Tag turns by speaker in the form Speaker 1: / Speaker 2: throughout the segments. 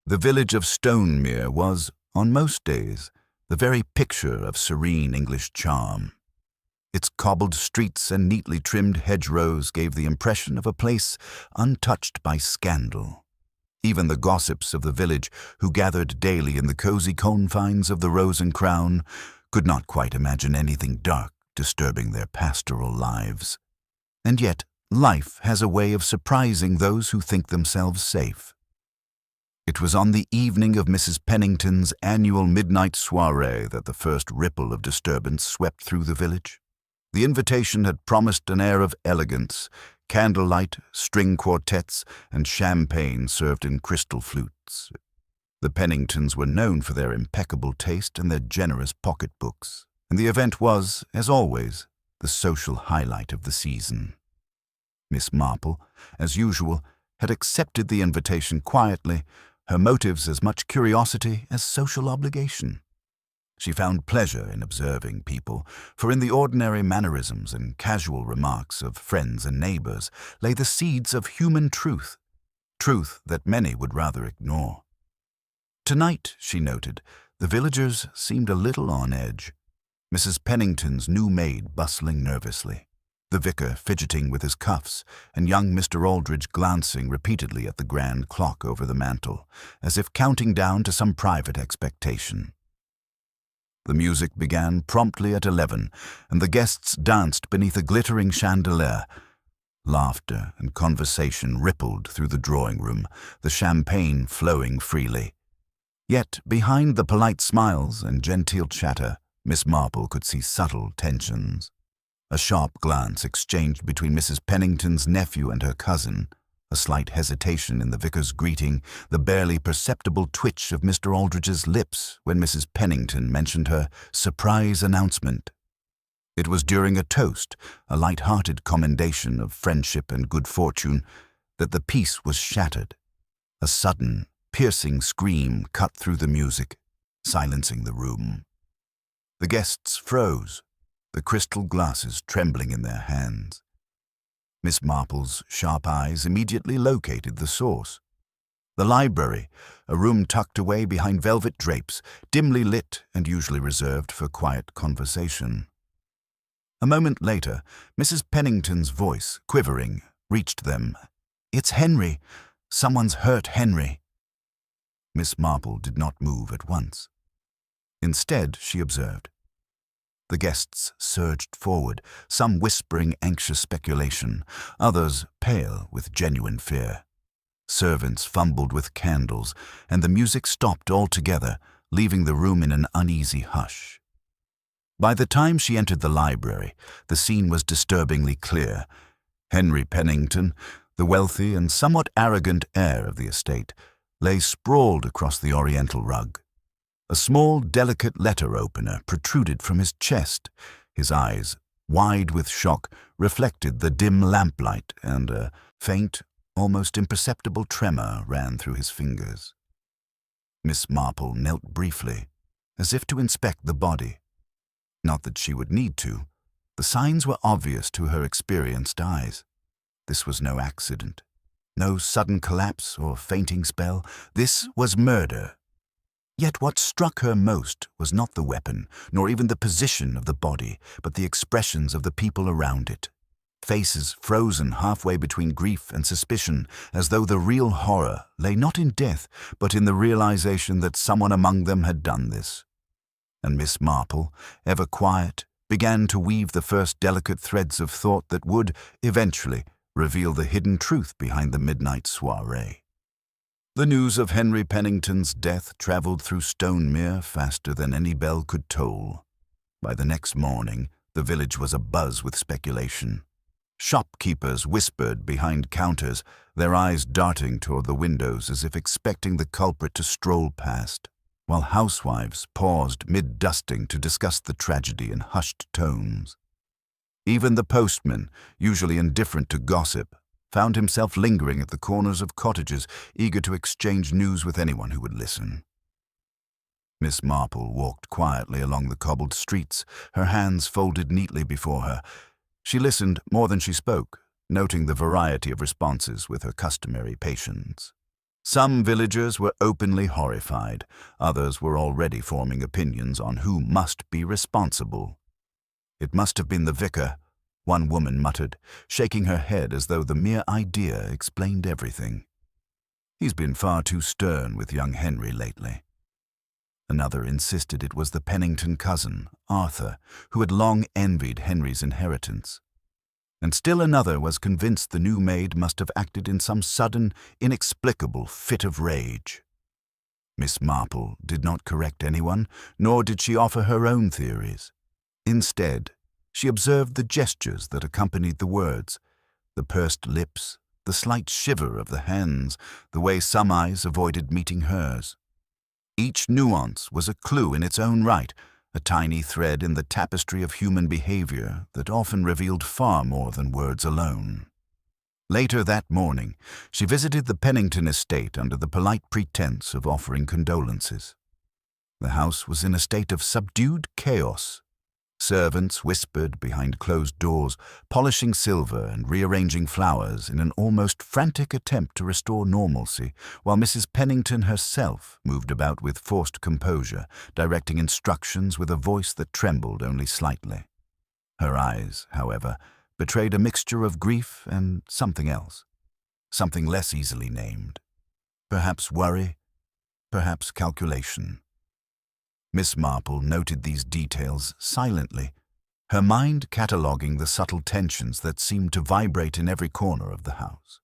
Speaker 1: The village of Stonemere was, on most days, the very picture of serene English charm. Its cobbled streets and neatly trimmed hedgerows gave the impression of a place untouched by scandal. Even the gossips of the village, who gathered daily in the cosy confines of the Rose and Crown, could not quite imagine anything dark disturbing their pastoral lives. And yet, life has a way of surprising those who think themselves safe. It was on the evening of Mrs. Pennington's annual midnight soiree that the first ripple of disturbance swept through the village. The invitation had promised an air of elegance, candlelight, string quartets, and champagne served in crystal flutes. The Penningtons were known for their impeccable taste and their generous pocketbooks, and the event was, as always, the social highlight of the season. Miss Marple, as usual, had accepted the invitation quietly, her motives as much curiosity as social obligation. She found pleasure in observing people, for in the ordinary mannerisms and casual remarks of friends and neighbors lay the seeds of human truth that many would rather ignore. Tonight, she noted, the villagers seemed a little on edge. Mrs. Pennington's new maid bustling nervously, the vicar fidgeting with his cuffs, and young Mr. Aldridge glancing repeatedly at the grand clock over the mantel, as if counting down to some private expectation. The music began promptly at 11, and the guests danced beneath a glittering chandelier. Laughter and conversation rippled through the drawing-room, the champagne flowing freely. Yet, behind the polite smiles and genteel chatter, Miss Marple could see subtle tensions. A sharp glance exchanged between Mrs. Pennington's nephew and her cousin, a slight hesitation in the vicar's greeting, the barely perceptible twitch of Mr. Aldridge's lips when Mrs. Pennington mentioned her surprise announcement. It was during a toast, a light-hearted commendation of friendship and good fortune, that the peace was shattered. A sudden, piercing scream cut through the music, silencing the room. The guests froze, the crystal glasses trembling in their hands. Miss Marple's sharp eyes immediately located the source. The library, a room tucked away behind velvet drapes, dimly lit and usually reserved for quiet conversation. A moment later, Mrs. Pennington's voice, quivering, reached them. "It's Henry. Someone's hurt Henry." Miss Marple did not move at once. Instead, she observed. The guests surged forward, some whispering anxious speculation, others pale with genuine fear. Servants fumbled with candles, and the music stopped altogether, leaving the room in an uneasy hush. By the time she entered the library, the scene was disturbingly clear. Henry Pennington, the wealthy and somewhat arrogant heir of the estate, lay sprawled across the oriental rug. A small, delicate letter opener protruded from his chest. His eyes, wide with shock, reflected the dim lamplight, and a faint, almost imperceptible tremor ran through his fingers. Miss Marple knelt briefly, as if to inspect the body. Not that she would need to. The signs were obvious to her experienced eyes. This was no accident, no sudden collapse or fainting spell. This was murder. Yet what struck her most was not the weapon, nor even the position of the body, but the expressions of the people around it. Faces frozen halfway between grief and suspicion, as though the real horror lay not in death, but in the realization that someone among them had done this. And Miss Marple, ever quiet, began to weave the first delicate threads of thought that would, eventually, reveal the hidden truth behind the midnight soiree. The news of Henry Pennington's death traveled through Stonemere faster than any bell could toll. By the next morning, the village was abuzz with speculation. Shopkeepers whispered behind counters, their eyes darting toward the windows as if expecting the culprit to stroll past, while housewives paused mid-dusting to discuss the tragedy in hushed tones. Even the postman, usually indifferent to gossip, found himself lingering at the corners of cottages, eager to exchange news with anyone who would listen. Miss Marple walked quietly along the cobbled streets, her hands folded neatly before her. She listened more than she spoke, noting the variety of responses with her customary patience. Some villagers were openly horrified, others were already forming opinions on who must be responsible. "It must have been the vicar," one woman muttered, shaking her head as though the mere idea explained everything. "He's been far too stern with young Henry lately." Another insisted it was the Pennington cousin, Arthur, who had long envied Henry's inheritance. And still another was convinced the new maid must have acted in some sudden, inexplicable fit of rage. Miss Marple did not correct anyone, nor did she offer her own theories. Instead, she observed the gestures that accompanied the words, the pursed lips, the slight shiver of the hands, the way some eyes avoided meeting hers. Each nuance was a clue in its own right, a tiny thread in the tapestry of human behavior that often revealed far more than words alone. Later that morning, she visited the Pennington estate under the polite pretense of offering condolences. The house was in a state of subdued chaos. Servants whispered behind closed doors, polishing silver and rearranging flowers in an almost frantic attempt to restore normalcy, while Mrs. Pennington herself moved about with forced composure, directing instructions with a voice that trembled only slightly. Her eyes, however, betrayed a mixture of grief and something else, something less easily named. Perhaps worry, perhaps calculation. Miss Marple noted these details silently, her mind cataloguing the subtle tensions that seemed to vibrate in every corner of the house.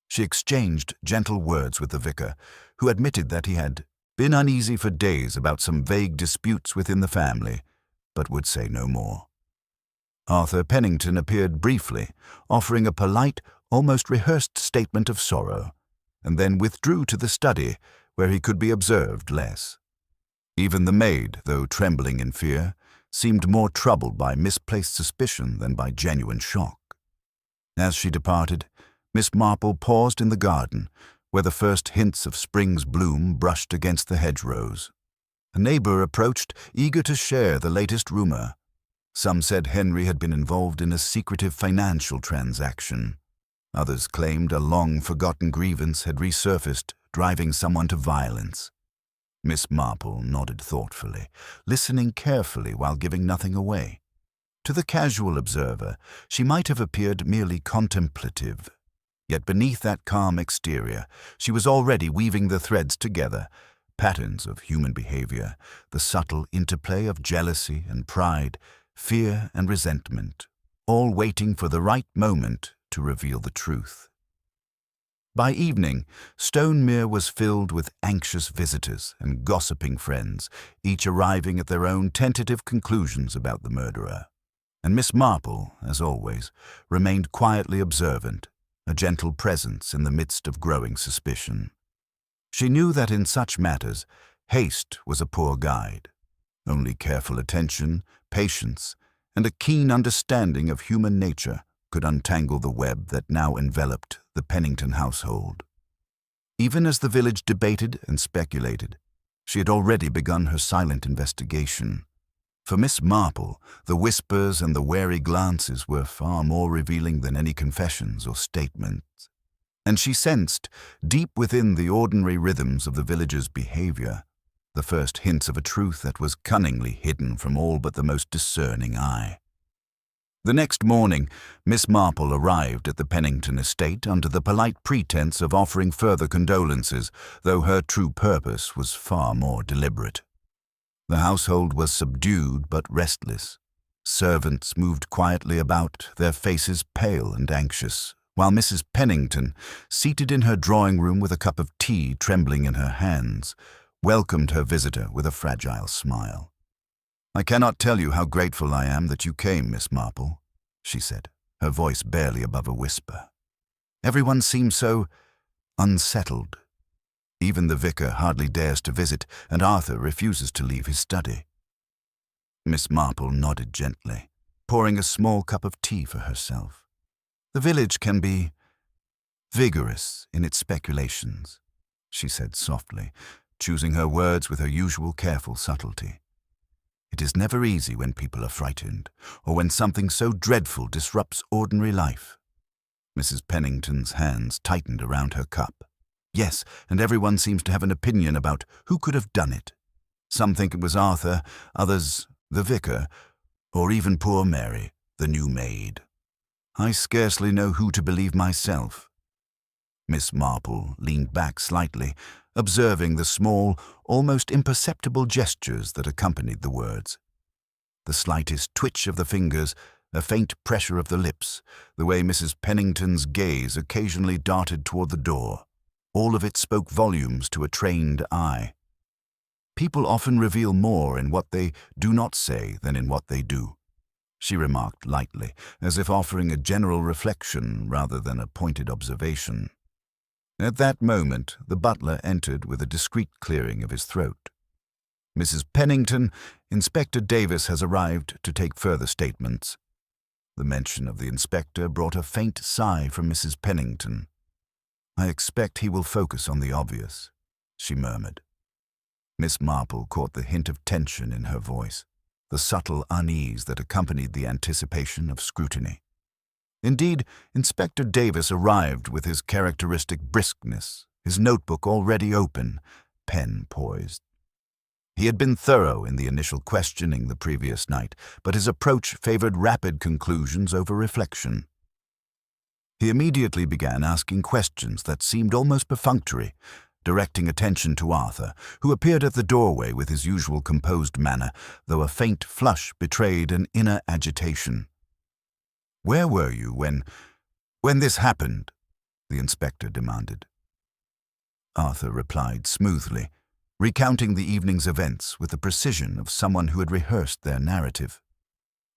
Speaker 1: She exchanged gentle words with the vicar, who admitted that he had been uneasy for days about some vague disputes within the family, but would say no more. Arthur Pennington appeared briefly, offering a polite, almost rehearsed statement of sorrow, and then withdrew to the study, where he could be observed less. Even the maid, though trembling in fear, seemed more troubled by misplaced suspicion than by genuine shock. As she departed, Miss Marple paused in the garden, where the first hints of spring's bloom brushed against the hedgerows. A neighbor approached, eager to share the latest rumor. Some said Henry had been involved in a secretive financial transaction. Others claimed a long-forgotten grievance had resurfaced, driving someone to violence. Miss Marple nodded thoughtfully, listening carefully while giving nothing away. To the casual observer, she might have appeared merely contemplative. Yet beneath that calm exterior, she was already weaving the threads together, patterns of human behavior, the subtle interplay of jealousy and pride, fear and resentment, all waiting for the right moment to reveal the truth. By evening, Stonemere was filled with anxious visitors and gossiping friends, each arriving at their own tentative conclusions about the murderer. And Miss Marple, as always, remained quietly observant, a gentle presence in the midst of growing suspicion. She knew that in such matters, haste was a poor guide. Only careful attention, patience, and a keen understanding of human nature could untangle the web that now enveloped the Pennington household. Even as the village debated and speculated, she had already begun her silent investigation. For Miss Marple, the whispers and the wary glances were far more revealing than any confessions or statements. And she sensed, deep within the ordinary rhythms of the villagers' behavior, the first hints of a truth that was cunningly hidden from all but the most discerning eye. The next morning, Miss Marple arrived at the Pennington estate under the polite pretense of offering further condolences, though her true purpose was far more deliberate. The household was subdued but restless. Servants moved quietly about, their faces pale and anxious, while Mrs. Pennington, seated in her drawing-room with a cup of tea trembling in her hands, welcomed her visitor with a fragile smile. "I cannot tell you how grateful I am that you came, Miss Marple," she said, her voice barely above a whisper. "Everyone seems so unsettled. Even the vicar hardly dares to visit, and Arthur refuses to leave his study." Miss Marple nodded gently, pouring a small cup of tea for herself. "The village can be vigorous in its speculations," she said softly, choosing her words with her usual careful subtlety. "It is never easy when people are frightened, or when something so dreadful disrupts ordinary life." Mrs. Pennington's hands tightened around her cup. Yes, and everyone seems to have an opinion about who could have done it. Some think it was Arthur, others the vicar, or even poor Mary, the new maid. I scarcely know who to believe myself." Miss Marple leaned back slightly, observing the small, almost imperceptible gestures that accompanied the words. The slightest twitch of the fingers, a faint pressure of the lips, the way Mrs. Pennington's gaze occasionally darted toward the door, all of it spoke volumes to a trained eye. "People often reveal more in what they do not say than in what they do," she remarked lightly, as if offering a general reflection rather than a pointed observation. At that moment, the butler entered with a discreet clearing of his throat. "Mrs. Pennington, Inspector Davis has arrived to take further statements." The mention of the inspector brought a faint sigh from Mrs. Pennington. "I expect he will focus on the obvious," she murmured. Miss Marple caught the hint of tension in her voice, the subtle unease that accompanied the anticipation of scrutiny. Indeed, Inspector Davis arrived with his characteristic briskness, his notebook already open, pen poised. He had been thorough in the initial questioning the previous night, but his approach favored rapid conclusions over reflection. He immediately began asking questions that seemed almost perfunctory, directing attention to Arthur, who appeared at the doorway with his usual composed manner, though a faint flush betrayed an inner agitation. "Where were you when this happened?" the inspector demanded. Arthur replied smoothly, recounting the evening's events with the precision of someone who had rehearsed their narrative.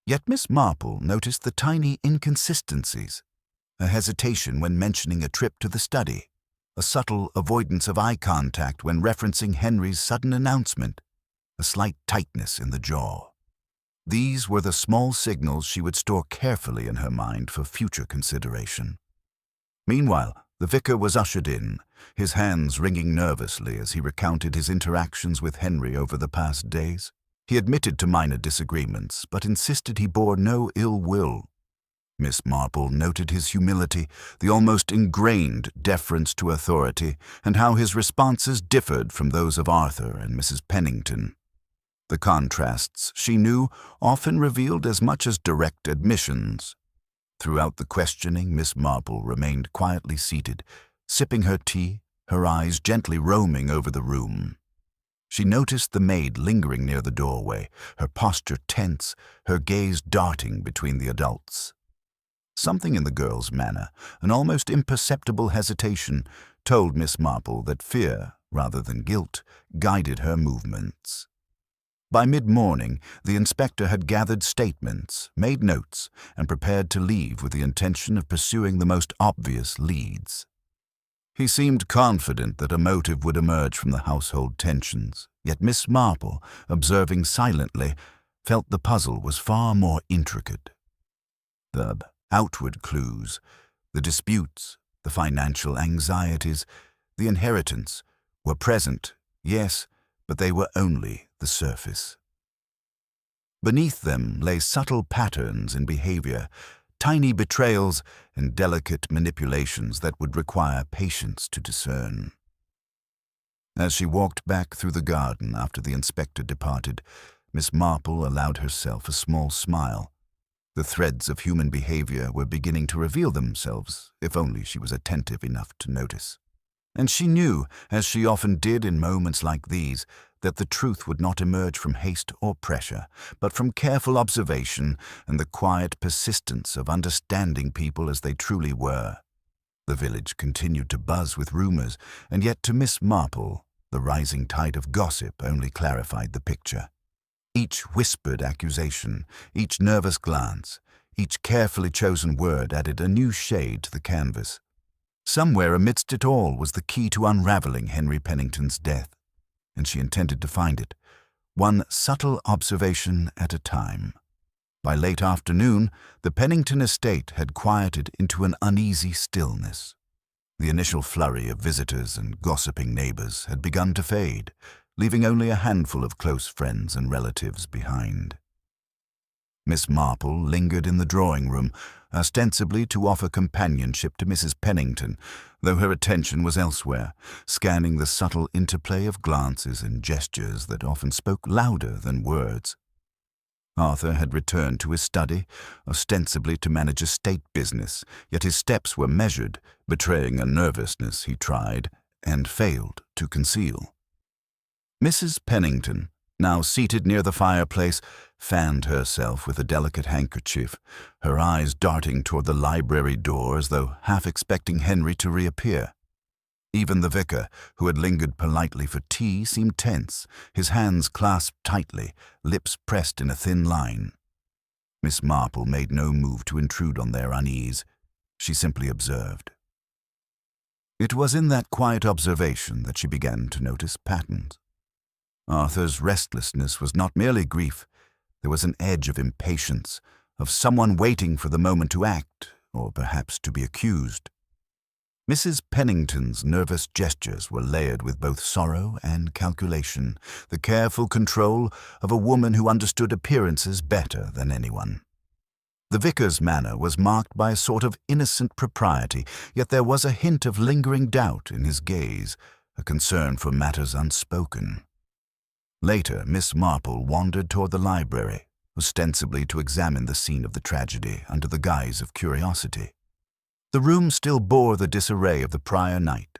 Speaker 1: Yet Miss Marple noticed the tiny inconsistencies, a hesitation when mentioning a trip to the study, a subtle avoidance of eye contact when referencing Henry's sudden announcement, a slight tightness in the jaw. These were the small signals she would store carefully in her mind for future consideration. Meanwhile, the vicar was ushered in, his hands ringing nervously as he recounted his interactions with Henry over the past days. He admitted to minor disagreements, but insisted he bore no ill will. Miss Marple noted his humility, the almost ingrained deference to authority, and how his responses differed from those of Arthur and Mrs. Pennington. The contrasts, she knew, often revealed as much as direct admissions. Throughout the questioning, Miss Marple remained quietly seated, sipping her tea, her eyes gently roaming over the room. She noticed the maid lingering near the doorway, her posture tense, her gaze darting between the adults. Something in the girl's manner, an almost imperceptible hesitation, told Miss Marple that fear, rather than guilt, guided her movements. By mid-morning, the inspector had gathered statements, made notes, and prepared to leave with the intention of pursuing the most obvious leads. He seemed confident that a motive would emerge from the household tensions, yet Miss Marple, observing silently, felt the puzzle was far more intricate. The outward clues, the disputes, the financial anxieties, the inheritance, were present, yes, but they were only the surface. Beneath them lay subtle patterns in behavior, tiny betrayals and delicate manipulations that would require patience to discern. As she walked back through the garden after the inspector departed, Miss Marple allowed herself a small smile. The threads of human behavior were beginning to reveal themselves, if only she was attentive enough to notice. And she knew, as she often did in moments like these, that the truth would not emerge from haste or pressure, but from careful observation and the quiet persistence of understanding people as they truly were. The village continued to buzz with rumors, and yet to Miss Marple, the rising tide of gossip only clarified the picture. Each whispered accusation, each nervous glance, each carefully chosen word added a new shade to the canvas. Somewhere amidst it all was the key to unraveling Henry Pennington's death, and she intended to find it, one subtle observation at a time. By late afternoon, the Pennington estate had quieted into an uneasy stillness. The initial flurry of visitors and gossiping neighbors had begun to fade, leaving only a handful of close friends and relatives behind. Miss Marple lingered in the drawing-room, ostensibly to offer companionship to Mrs. Pennington, though her attention was elsewhere, scanning the subtle interplay of glances and gestures that often spoke louder than words. Arthur had returned to his study, ostensibly to manage a state business, yet his steps were measured, betraying a nervousness he tried, and failed, to conceal. Mrs. Pennington, now seated near the fireplace, fanned herself with a delicate handkerchief, her eyes darting toward the library door as though half expecting Henry to reappear. Even the vicar, who had lingered politely for tea, seemed tense, his hands clasped tightly, lips pressed in a thin line. Miss Marple made no move to intrude on their unease. She simply observed. It was in that quiet observation that she began to notice patterns. Arthur's restlessness was not merely grief. There was an edge of impatience, of someone waiting for the moment to act, or perhaps to be accused. Mrs. Pennington's nervous gestures were layered with both sorrow and calculation, the careful control of a woman who understood appearances better than anyone. The vicar's manner was marked by a sort of innocent propriety, yet there was a hint of lingering doubt in his gaze, a concern for matters unspoken. Later, Miss Marple wandered toward the library, ostensibly to examine the scene of the tragedy under the guise of curiosity. The room still bore the disarray of the prior night,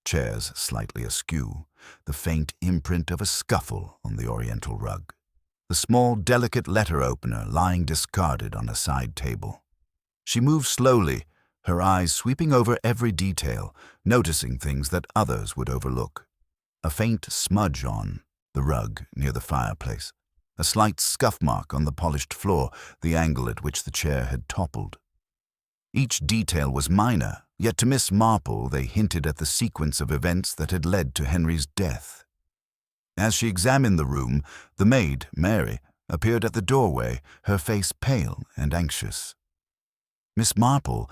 Speaker 1: chairs slightly askew, the faint imprint of a scuffle on the oriental rug, the small, delicate letter opener lying discarded on a side table. She moved slowly, her eyes sweeping over every detail, noticing things that others would overlook. A faint smudge on the rug near the fireplace, a slight scuff mark on the polished floor, the angle at which the chair had toppled. Each detail was minor, yet to Miss Marple they hinted at the sequence of events that had led to Henry's death. As she examined the room, the maid, Mary, appeared at the doorway, her face pale and anxious. "Miss Marple,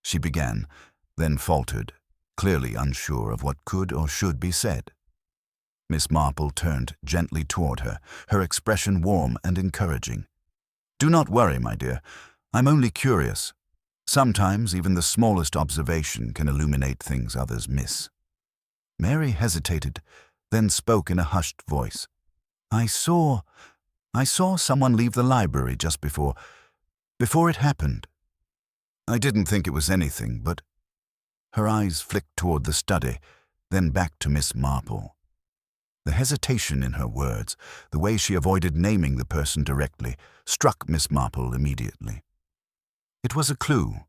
Speaker 1: she began, then faltered, clearly unsure of what could or should be said. Miss Marple turned gently toward her, her expression warm and encouraging. "Do not worry, my dear. I'm only curious. Sometimes even the smallest observation can illuminate things others miss." Mary hesitated, then spoke in a hushed voice. I saw someone leave the library just before it happened. I didn't think it was anything, but..." Her eyes flicked toward the study, then back to Miss Marple. The hesitation in her words, the way she avoided naming the person directly, struck Miss Marple immediately. It was a clue.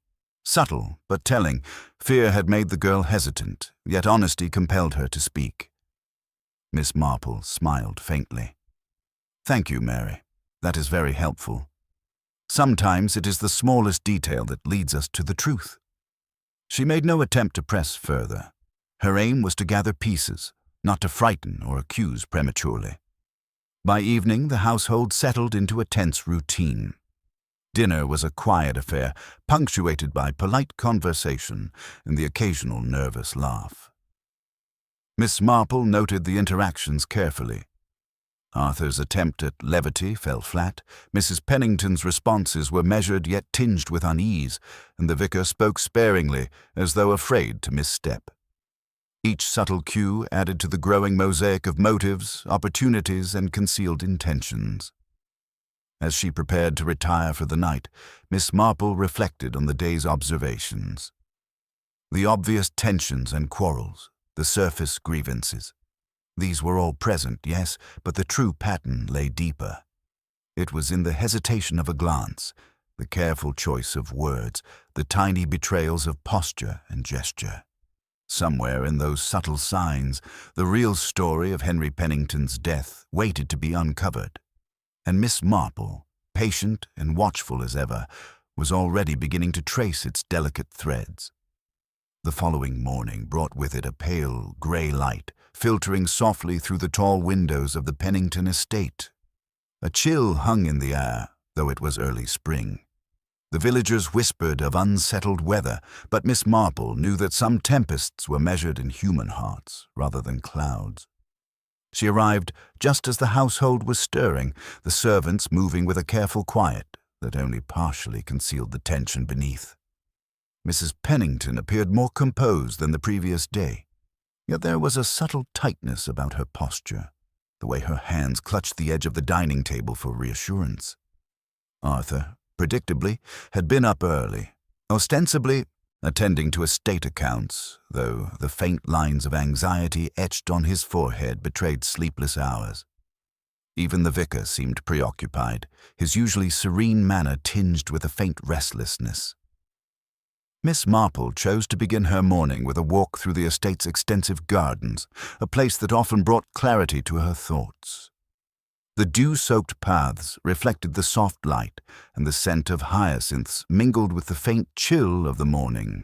Speaker 1: Subtle, but telling. Fear had made the girl hesitant, yet honesty compelled her to speak. Miss Marple smiled faintly. "Thank you, Mary. That is very helpful. Sometimes it is the smallest detail that leads us to the truth." She made no attempt to press further. Her aim was to gather pieces, not to frighten or accuse prematurely. By evening, the household settled into a tense routine. Dinner was a quiet affair, punctuated by polite conversation and the occasional nervous laugh. Miss Marple noted the interactions carefully. Arthur's attempt at levity fell flat, Mrs. Pennington's responses were measured yet tinged with unease, and the vicar spoke sparingly, as though afraid to misstep. Each subtle cue added to the growing mosaic of motives, opportunities, and concealed intentions. As she prepared to retire for the night, Miss Marple reflected on the day's observations. The obvious tensions and quarrels, the surface grievances. These were all present, yes, but the true pattern lay deeper. It was in the hesitation of a glance, the careful choice of words, the tiny betrayals of posture and gesture. Somewhere in those subtle signs, the real story of Henry Pennington's death waited to be uncovered. And Miss Marple, patient and watchful as ever, was already beginning to trace its delicate threads. The following morning brought with it a pale, grey light, filtering softly through the tall windows of the Pennington estate. A chill hung in the air, though it was early spring. The villagers whispered of unsettled weather, but Miss Marple knew that some tempests were measured in human hearts rather than clouds. She arrived just as the household was stirring, the servants moving with a careful quiet that only partially concealed the tension beneath. Mrs. Pennington appeared more composed than the previous day, yet there was a subtle tightness about her posture, the way her hands clutched the edge of the dining table for reassurance. Arthur, predictably, had been up early, ostensibly attending to estate accounts, though the faint lines of anxiety etched on his forehead betrayed sleepless hours. Even the vicar seemed preoccupied, his usually serene manner tinged with a faint restlessness. Miss Marple chose to begin her morning with a walk through the estate's extensive gardens, a place that often brought clarity to her thoughts. The dew-soaked paths reflected the soft light, and the scent of hyacinths mingled with the faint chill of the morning.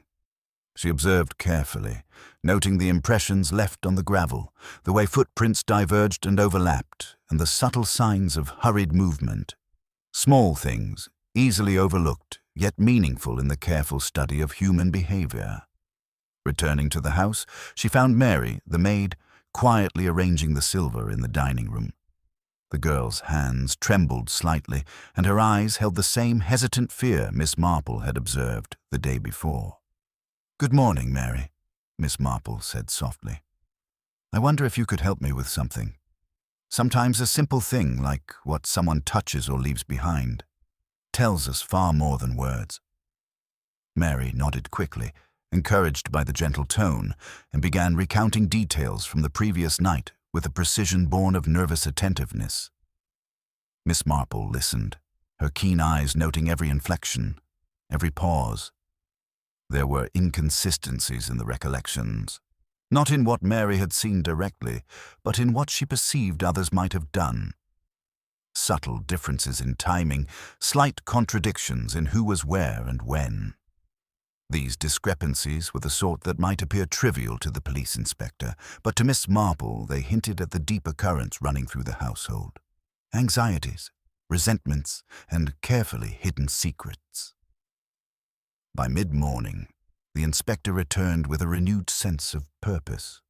Speaker 1: She observed carefully, noting the impressions left on the gravel, the way footprints diverged and overlapped, and the subtle signs of hurried movement. Small things, easily overlooked, yet meaningful in the careful study of human behavior. Returning to the house, she found Mary, the maid, quietly arranging the silver in the dining room. The girl's hands trembled slightly, and her eyes held the same hesitant fear Miss Marple had observed the day before. "Good morning, Mary," Miss Marple said softly. "I wonder if you could help me with something. Sometimes a simple thing, like what someone touches or leaves behind, tells us far more than words." Mary nodded quickly, encouraged by the gentle tone, and began recounting details from the previous night with a precision born of nervous attentiveness. Miss Marple listened, her keen eyes noting every inflection, every pause. There were inconsistencies in the recollections, not in what Mary had seen directly, but in what she perceived others might have done. Subtle differences in timing, slight contradictions in who was where and when. These discrepancies were the sort that might appear trivial to the police inspector, but to Miss Marple they hinted at the deeper currents running through the household. Anxieties, resentments, and carefully hidden secrets. By mid-morning, the inspector returned with a renewed sense of purpose.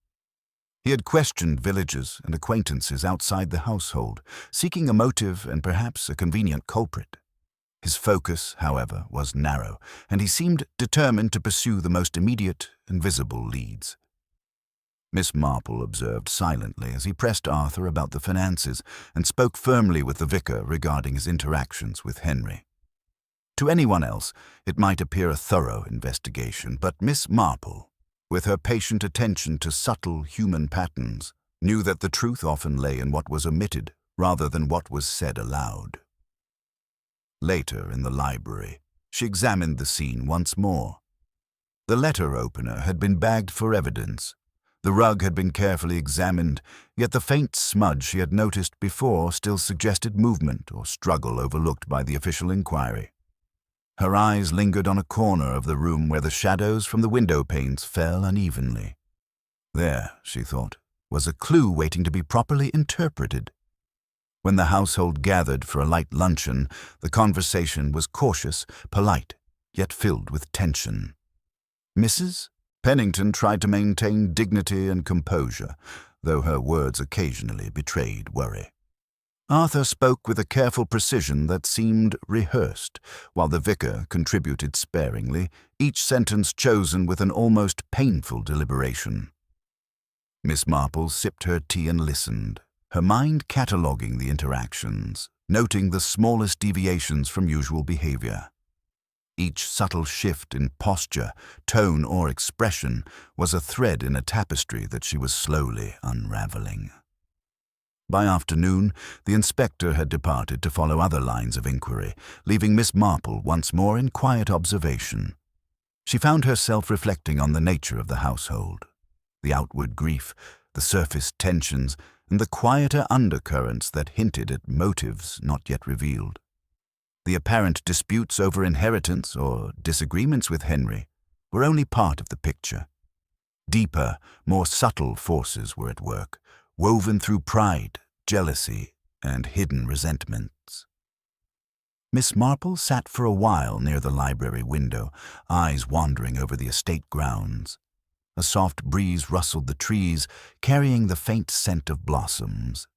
Speaker 1: He had questioned villagers and acquaintances outside the household, seeking a motive and perhaps a convenient culprit. His focus, however, was narrow, and he seemed determined to pursue the most immediate and visible leads. Miss Marple observed silently as he pressed Arthur about the finances and spoke firmly with the vicar regarding his interactions with Henry. To anyone else, it might appear a thorough investigation, but Miss Marple, with her patient attention to subtle human patterns, knew that the truth often lay in what was omitted rather than what was said aloud. Later, in the library, she examined the scene once more. The letter opener had been bagged for evidence. The rug had been carefully examined, yet the faint smudge she had noticed before still suggested movement or struggle overlooked by the official inquiry. Her eyes lingered on a corner of the room where the shadows from the window panes fell unevenly. There, she thought, was a clue waiting to be properly interpreted. When the household gathered for a light luncheon, the conversation was cautious, polite, yet filled with tension. Mrs. Pennington tried to maintain dignity and composure, though her words occasionally betrayed worry. Arthur spoke with a careful precision that seemed rehearsed, while the vicar contributed sparingly, each sentence chosen with an almost painful deliberation. Miss Marple sipped her tea and listened, her mind cataloguing the interactions, noting the smallest deviations from usual behavior. Each subtle shift in posture, tone, or expression was a thread in a tapestry that she was slowly unraveling. By afternoon, the inspector had departed to follow other lines of inquiry, leaving Miss Marple once more in quiet observation. She found herself reflecting on the nature of the household, the outward grief, the surface tensions, and the quieter undercurrents that hinted at motives not yet revealed. The apparent disputes over inheritance or disagreements with Henry were only part of the picture. Deeper, more subtle forces were at work, woven through pride, jealousy, and hidden resentments. Miss Marple sat for a while near the library window, eyes wandering over the estate grounds. A soft breeze rustled the trees, carrying the faint scent of blossoms.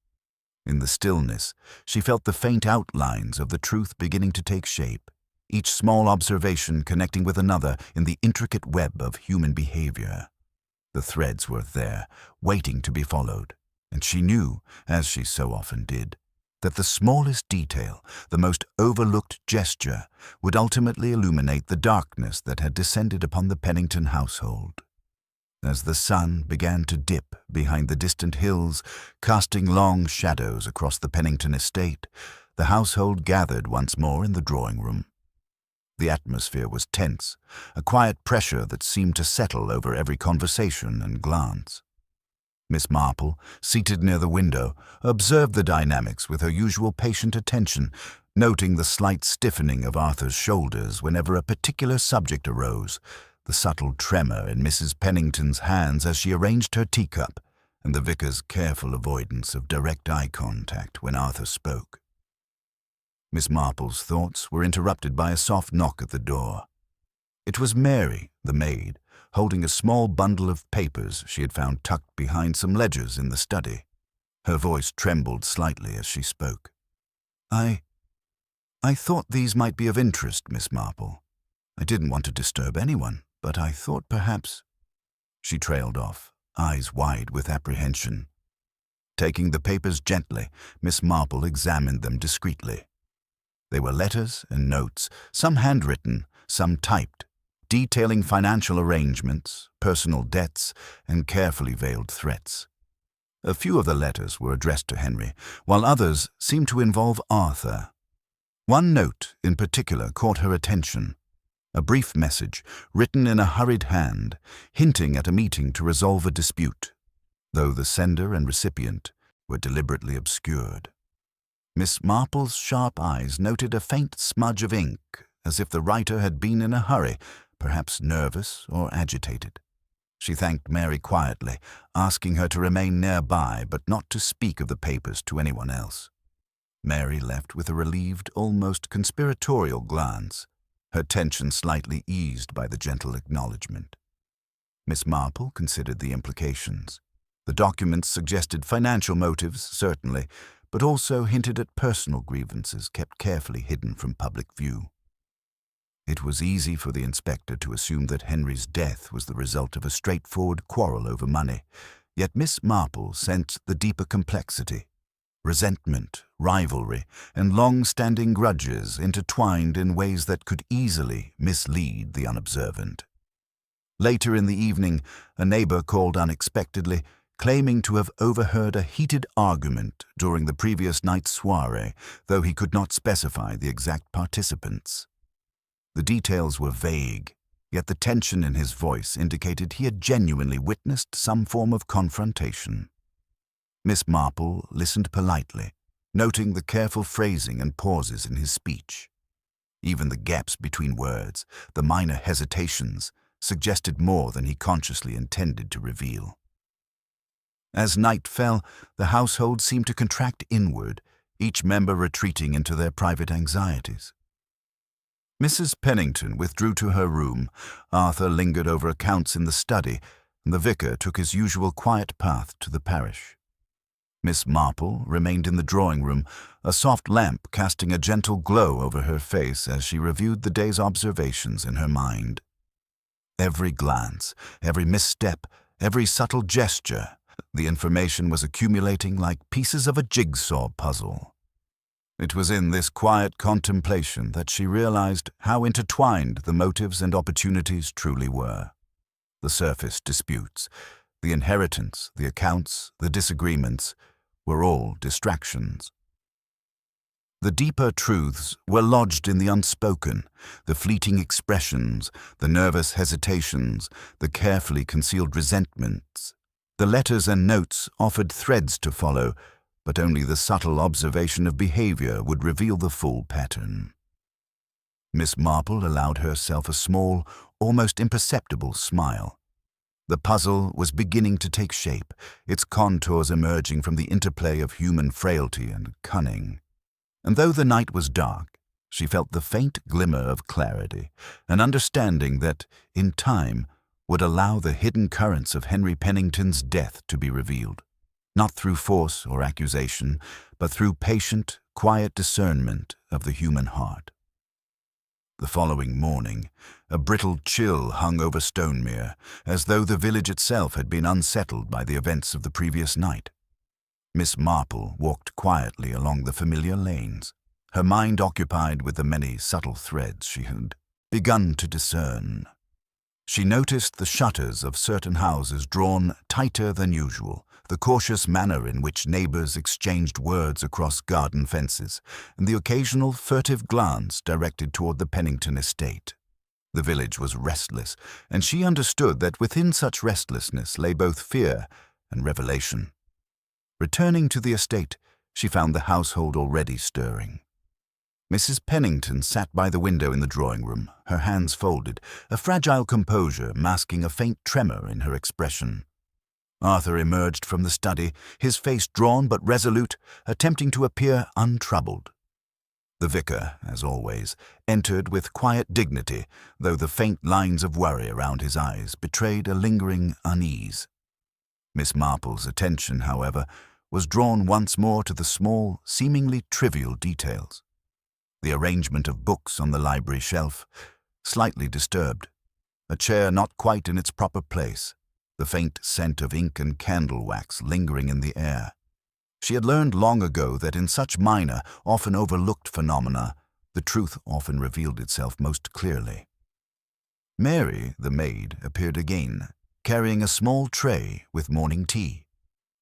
Speaker 1: In the stillness, she felt the faint outlines of the truth beginning to take shape, each small observation connecting with another in the intricate web of human behavior. The threads were there, waiting to be followed, and she knew, as she so often did, that the smallest detail, the most overlooked gesture, would ultimately illuminate the darkness that had descended upon the Pennington household. As the sun began to dip behind the distant hills, casting long shadows across the Pennington estate, the household gathered once more in the drawing-room. The atmosphere was tense, a quiet pressure that seemed to settle over every conversation and glance. Miss Marple, seated near the window, observed the dynamics with her usual patient attention, noting the slight stiffening of Arthur's shoulders whenever a particular subject arose, the subtle tremor in Mrs. Pennington's hands as she arranged her teacup, and the vicar's careful avoidance of direct eye contact when Arthur spoke. Miss Marple's thoughts were interrupted by a soft knock at the door. It was Mary, the maid, holding a small bundle of papers she had found tucked behind some ledgers in the study. Her voice trembled slightly as she spoke. I thought these might be of interest, Miss Marple. I didn't want to disturb anyone, but I thought perhaps—" She trailed off, eyes wide with apprehension. Taking the papers gently, Miss Marple examined them discreetly. They were letters and notes, some handwritten, some typed, detailing financial arrangements, personal debts, and carefully veiled threats. A few of the letters were addressed to Henry, while others seemed to involve Arthur. One note in particular caught her attention, a brief message written in a hurried hand, hinting at a meeting to resolve a dispute, though the sender and recipient were deliberately obscured. Miss Marple's sharp eyes noted a faint smudge of ink, as if the writer had been in a hurry, perhaps nervous or agitated. She thanked Mary quietly, asking her to remain nearby but not to speak of the papers to anyone else. Mary left with a relieved, almost conspiratorial glance, her tension slightly eased by the gentle acknowledgement. Miss Marple considered the implications. The documents suggested financial motives, certainly, but also hinted at personal grievances kept carefully hidden from public view. It was easy for the inspector to assume that Henry's death was the result of a straightforward quarrel over money, yet Miss Marple sensed the deeper complexity. Resentment, rivalry, and long-standing grudges intertwined in ways that could easily mislead the unobservant. Later in the evening, a neighbor called unexpectedly, claiming to have overheard a heated argument during the previous night's soiree, though he could not specify the exact participants. The details were vague, yet the tension in his voice indicated he had genuinely witnessed some form of confrontation. Miss Marple listened politely, noting the careful phrasing and pauses in his speech. Even the gaps between words, the minor hesitations, suggested more than he consciously intended to reveal. As night fell, the household seemed to contract inward, each member retreating into their private anxieties. Mrs. Pennington withdrew to her room, Arthur lingered over accounts in the study, and the vicar took his usual quiet path to the parish. Miss Marple remained in the drawing-room, a soft lamp casting a gentle glow over her face as she reviewed the day's observations in her mind. Every glance, every misstep, every subtle gesture, the information was accumulating like pieces of a jigsaw puzzle. It was in this quiet contemplation that she realized how intertwined the motives and opportunities truly were. The surface disputes, the inheritance, the accounts, the disagreements, were all distractions. The deeper truths were lodged in the unspoken, the fleeting expressions, the nervous hesitations, the carefully concealed resentments. The letters and notes offered threads to follow, but only the subtle observation of behavior would reveal the full pattern. Miss Marple allowed herself a small, almost imperceptible smile. The puzzle was beginning to take shape, its contours emerging from the interplay of human frailty and cunning. And though the night was dark, she felt the faint glimmer of clarity, an understanding that, in time, would allow the hidden currents of Henry Pennington's death to be revealed, not through force or accusation, but through patient, quiet discernment of the human heart. The following morning, a brittle chill hung over Stonemere, as though the village itself had been unsettled by the events of the previous night. Miss Marple walked quietly along the familiar lanes, her mind occupied with the many subtle threads she had begun to discern. She noticed the shutters of certain houses drawn tighter than usual, the cautious manner in which neighbors exchanged words across garden fences, and the occasional furtive glance directed toward the Pennington estate. The village was restless, and she understood that within such restlessness lay both fear and revelation. Returning to the estate, she found the household already stirring. Mrs. Pennington sat by the window in the drawing-room, her hands folded, a fragile composure masking a faint tremor in her expression. Arthur emerged from the study, his face drawn but resolute, attempting to appear untroubled. The vicar, as always, entered with quiet dignity, though the faint lines of worry around his eyes betrayed a lingering unease. Miss Marple's attention, however, was drawn once more to the small, seemingly trivial details. The arrangement of books on the library shelf, slightly disturbed, a chair not quite in its proper place, the faint scent of ink and candle wax lingering in the air. She had learned long ago that in such minor, often overlooked phenomena, the truth often revealed itself most clearly. Mary, the maid, appeared again, carrying a small tray with morning tea.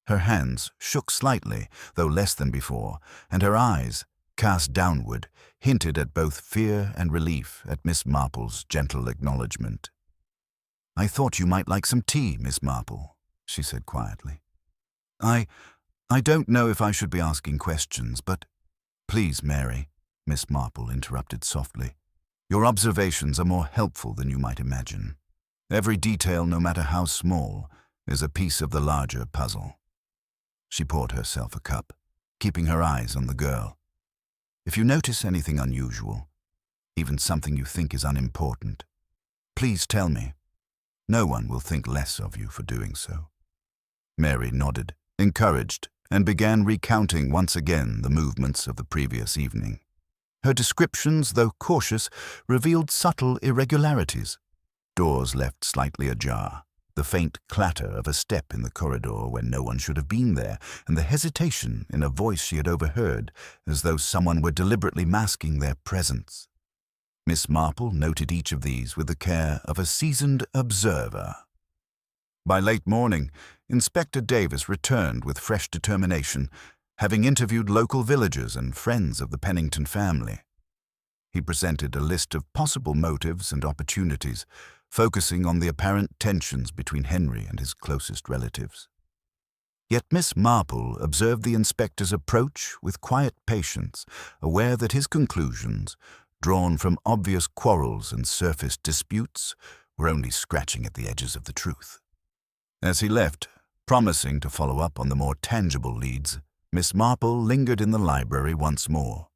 Speaker 1: Her hands shook slightly, though less than before, and her eyes, cast downward, hinted at both fear and relief at Miss Marple's gentle acknowledgment. "I thought you might like some tea, Miss Marple," she said quietly. I don't know if I should be asking questions, but—" "Please, Mary," Miss Marple interrupted softly. "Your observations are more helpful than you might imagine. Every detail, no matter how small, is a piece of the larger puzzle." She poured herself a cup, keeping her eyes on the girl. "If you notice anything unusual, even something you think is unimportant, please tell me. No one will think less of you for doing so." Mary nodded, encouraged, and began recounting once again the movements of the previous evening. Her descriptions, though cautious, revealed subtle irregularities. Doors left slightly ajar, the faint clatter of a step in the corridor when no one should have been there, and the hesitation in a voice she had overheard, as though someone were deliberately masking their presence. Miss Marple noted each of these with the care of a seasoned observer. By late morning, Inspector Davis returned with fresh determination, having interviewed local villagers and friends of the Pennington family. He presented a list of possible motives and opportunities, focusing on the apparent tensions between Henry and his closest relatives. Yet Miss Marple observed the inspector's approach with quiet patience, aware that his conclusions, drawn from obvious quarrels and surface disputes, were only scratching at the edges of the truth. As he left, promising to follow up on the more tangible leads, Miss Marple lingered in the library once more.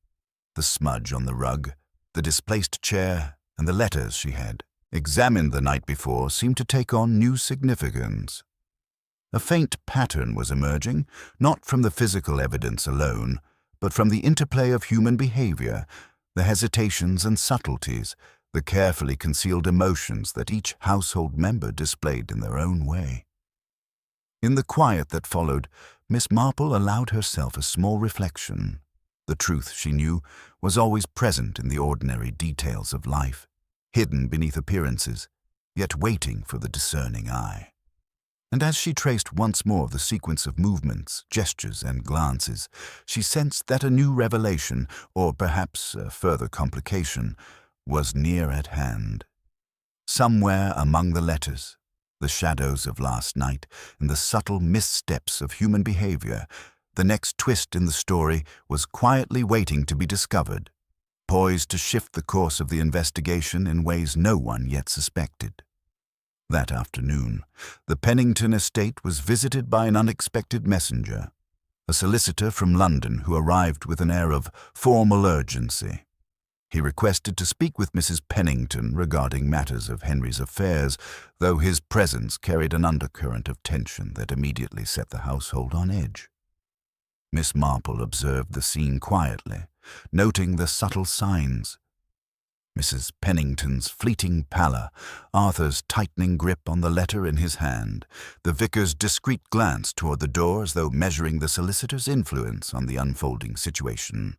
Speaker 1: The smudge on the rug, the displaced chair, and the letters she had examined the night before seemed to take on new significance. A faint pattern was emerging, not from the physical evidence alone, but from the interplay of human behavior, the hesitations and subtleties, the carefully concealed emotions that each household member displayed in their own way. In the quiet that followed, Miss Marple allowed herself a small reflection. The truth, she knew, was always present in the ordinary details of life, hidden beneath appearances, yet waiting for the discerning eye. And as she traced once more the sequence of movements, gestures, and glances, she sensed that a new revelation, or perhaps a further complication, was near at hand. Somewhere among the letters, the shadows of last night, and the subtle missteps of human behavior, the next twist in the story was quietly waiting to be discovered, poised to shift the course of the investigation in ways no one yet suspected. That afternoon, the Pennington estate was visited by an unexpected messenger, a solicitor from London who arrived with an air of formal urgency. He requested to speak with Mrs. Pennington regarding matters of Henry's affairs, though his presence carried an undercurrent of tension that immediately set the household on edge. Miss Marple observed the scene quietly, noting the subtle signs. Mrs. Pennington's fleeting pallor, Arthur's tightening grip on the letter in his hand, the vicar's discreet glance toward the door as though measuring the solicitor's influence on the unfolding situation.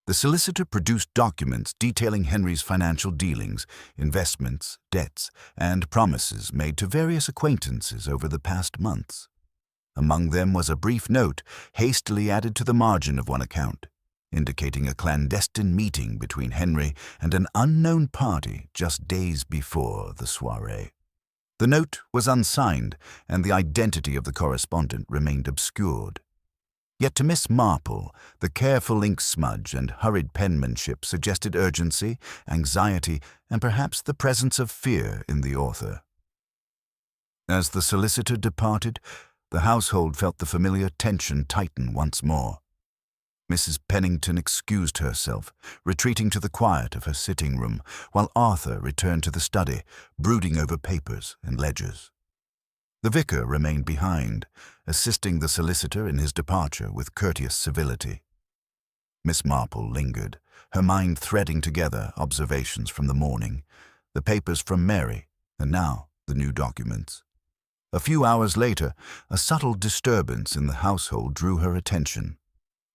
Speaker 1: The solicitor produced documents detailing Henry's financial dealings, investments, debts, and promises made to various acquaintances over the past months. Among them was a brief note hastily added to the margin of one account, indicating a clandestine meeting between Henry and an unknown party just days before the soiree. The note was unsigned, and the identity of the correspondent remained obscured. Yet to Miss Marple, the careful ink smudge and hurried penmanship suggested urgency, anxiety, and perhaps the presence of fear in the author. As the solicitor departed, the household felt the familiar tension tighten once more. Mrs. Pennington excused herself, retreating to the quiet of her sitting room, while Arthur returned to the study, brooding over papers and ledgers. The vicar remained behind, assisting the solicitor in his departure with courteous civility. Miss Marple lingered, her mind threading together observations from the morning, the papers from Mary, and now the new documents. A few hours later, a subtle disturbance in the household drew her attention.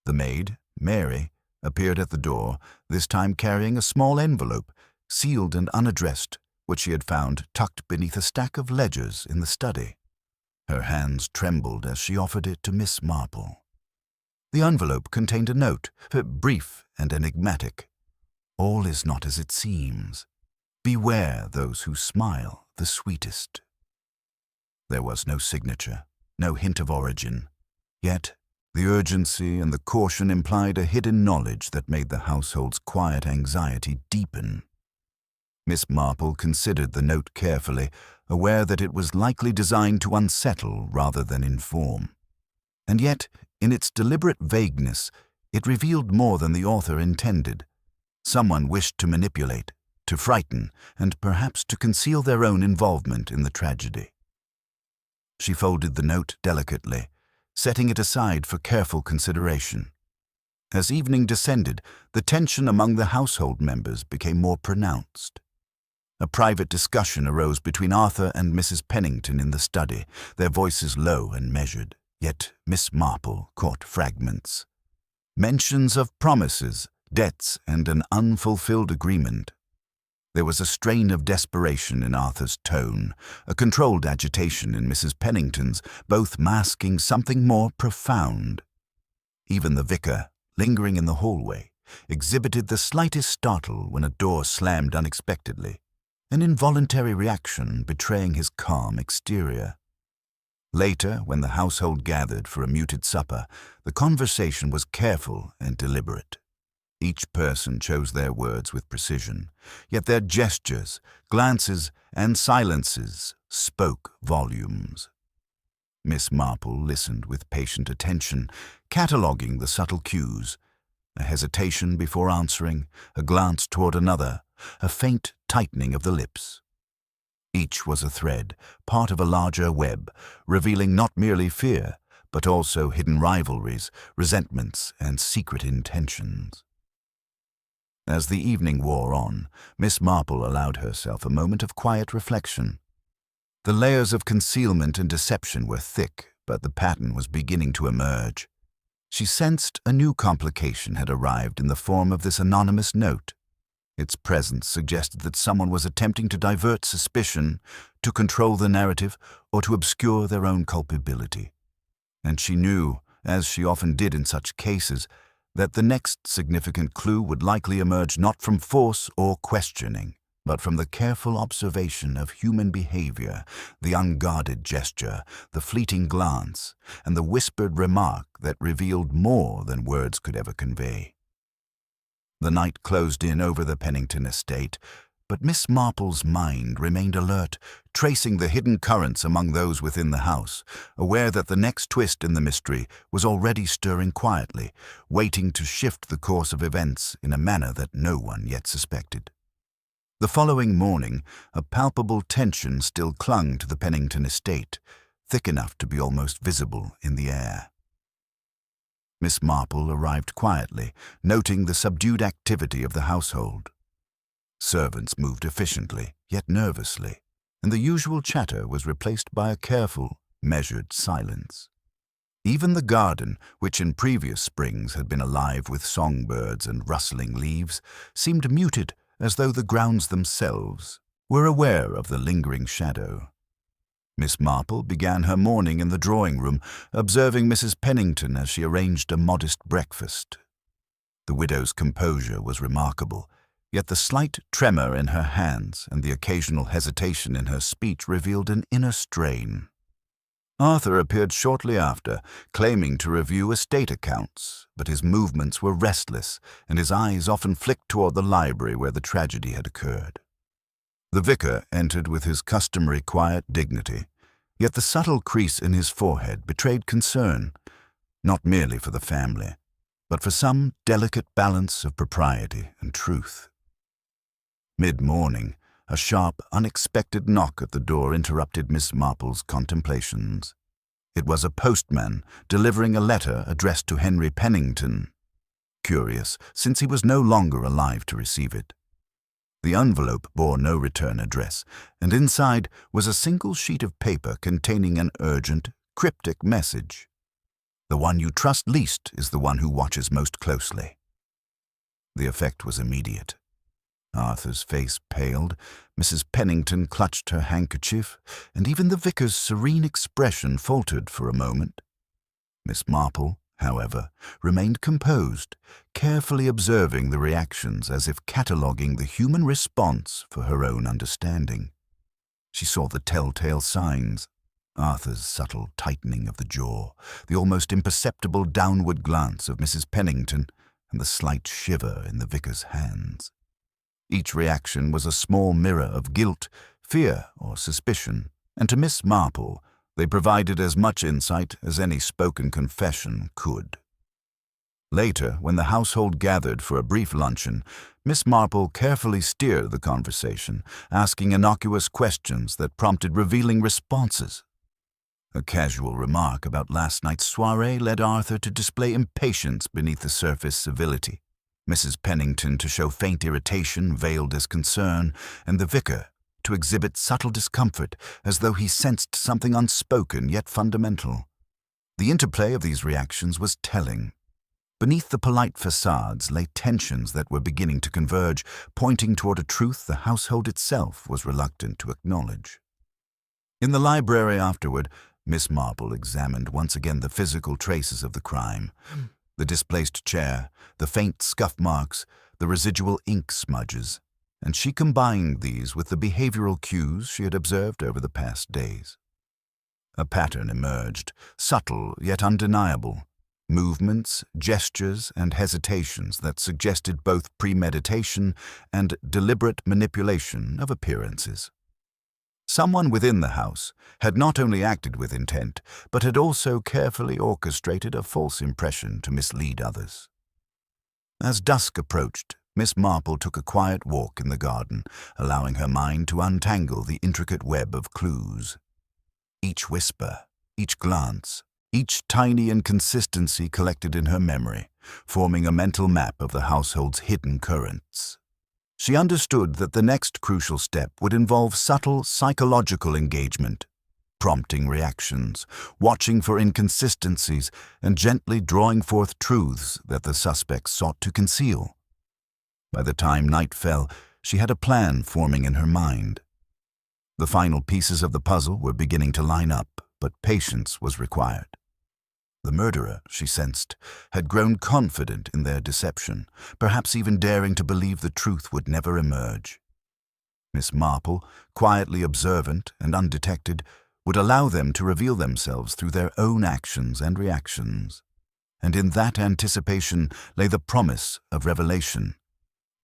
Speaker 1: The maid, Mary, appeared at the door, this time carrying a small envelope, sealed and unaddressed, which she had found tucked beneath a stack of ledgers in the study. Her hands trembled as she offered it to Miss Marple. The envelope contained a note, brief and enigmatic. "All is not as it seems. Beware those who smile the sweetest." There was no signature, no hint of origin. Yet, the urgency and the caution implied a hidden knowledge that made the household's quiet anxiety deepen. Miss Marple considered the note carefully, aware that it was likely designed to unsettle rather than inform. And yet, in its deliberate vagueness, it revealed more than the author intended. Someone wished to manipulate, to frighten, and perhaps to conceal their own involvement in the tragedy. She folded the note delicately, setting it aside for careful consideration. As evening descended, the tension among the household members became more pronounced. A private discussion arose between Arthur and Mrs. Pennington in the study, their voices low and measured, yet Miss Marple caught fragments. Mentions of promises, debts, and an unfulfilled agreement. There was a strain of desperation in Arthur's tone, a controlled agitation in Mrs. Pennington's, both masking something more profound. Even the vicar, lingering in the hallway, exhibited the slightest startle when a door slammed unexpectedly, an involuntary reaction betraying his calm exterior. Later, when the household gathered for a muted supper, the conversation was careful and deliberate. Each person chose their words with precision, yet their gestures, glances, and silences spoke volumes. Miss Marple listened with patient attention, cataloguing the subtle cues, a hesitation before answering, a glance toward another, a faint tightening of the lips. Each was a thread, part of a larger web, revealing not merely fear, but also hidden rivalries, resentments, and secret intentions. As the evening wore on, Miss Marple allowed herself a moment of quiet reflection. The layers of concealment and deception were thick, but the pattern was beginning to emerge. She sensed a new complication had arrived in the form of this anonymous note. Its presence suggested that someone was attempting to divert suspicion, to control the narrative, or to obscure their own culpability. And she knew, as she often did in such cases, that the next significant clue would likely emerge not from force or questioning, but from the careful observation of human behavior, the unguarded gesture, the fleeting glance, and the whispered remark that revealed more than words could ever convey. The night closed in over the Pennington estate, But Miss Marple's mind remained alert, tracing the hidden currents among those within the house, aware that the next twist in the mystery was already stirring quietly, waiting to shift the course of events in a manner that no one yet suspected. The following morning, a palpable tension still clung to the Pennington estate, thick enough to be almost visible in the air. Miss Marple arrived quietly, noting the subdued activity of the household. Servants moved efficiently, yet nervously, and the usual chatter was replaced by a careful, measured silence. Even the garden, which in previous springs had been alive with songbirds and rustling leaves, seemed muted, as though the grounds themselves were aware of the lingering shadow. Miss Marple began her morning in the drawing-room, observing Mrs. Pennington as she arranged a modest breakfast. The widow's composure was remarkable, yet the slight tremor in her hands and the occasional hesitation in her speech revealed an inner strain. Arthur appeared shortly after, claiming to review estate accounts, but his movements were restless, and his eyes often flicked toward the library where the tragedy had occurred. The vicar entered with his customary quiet dignity, yet the subtle crease in his forehead betrayed concern, not merely for the family, but for some delicate balance of propriety and truth. Mid-morning, a sharp, unexpected knock at the door interrupted Miss Marple's contemplations. It was a postman delivering a letter addressed to Henry Pennington. Curious, since he was no longer alive to receive it. The envelope bore no return address, and inside was a single sheet of paper containing an urgent, cryptic message. The one you trust least is the one who watches most closely. The effect was immediate. Arthur's face paled, Mrs. Pennington clutched her handkerchief, and even the vicar's serene expression faltered for a moment. Miss Marple, however, remained composed, carefully observing the reactions as if cataloguing the human response for her own understanding. She saw the telltale signs: Arthur's subtle tightening of the jaw, the almost imperceptible downward glance of Mrs. Pennington, and the slight shiver in the vicar's hands. Each reaction was a small mirror of guilt, fear, or suspicion, and to Miss Marple they provided as much insight as any spoken confession could. Later, when the household gathered for a brief luncheon, Miss Marple carefully steered the conversation, asking innocuous questions that prompted revealing responses. A casual remark about last night's soiree led Arthur to display impatience beneath the surface civility, Mrs. Pennington to show faint irritation veiled as concern, and the vicar to exhibit subtle discomfort as though he sensed something unspoken yet fundamental. The interplay of these reactions was telling. Beneath the polite facades lay tensions that were beginning to converge, pointing toward a truth the household itself was reluctant to acknowledge. In the library afterward, Miss Marple examined once again the physical traces of the crime. The displaced chair, the faint scuff marks, the residual ink smudges, and she combined these with the behavioral cues she had observed over the past days. A pattern emerged, subtle yet undeniable, movements, gestures, and hesitations that suggested both premeditation and deliberate manipulation of appearances. Someone within the house had not only acted with intent, but had also carefully orchestrated a false impression to mislead others. As dusk approached, Miss Marple took a quiet walk in the garden, allowing her mind to untangle the intricate web of clues. Each whisper, each glance, each tiny inconsistency collected in her memory, forming a mental map of the household's hidden currents. She understood that the next crucial step would involve subtle psychological engagement, prompting reactions, watching for inconsistencies, and gently drawing forth truths that the suspects sought to conceal. By the time night fell, she had a plan forming in her mind. The final pieces of the puzzle were beginning to line up, but patience was required. The murderer, she sensed, had grown confident in their deception, perhaps even daring to believe the truth would never emerge. Miss Marple, quietly observant and undetected, would allow them to reveal themselves through their own actions and reactions. And in that anticipation lay the promise of revelation.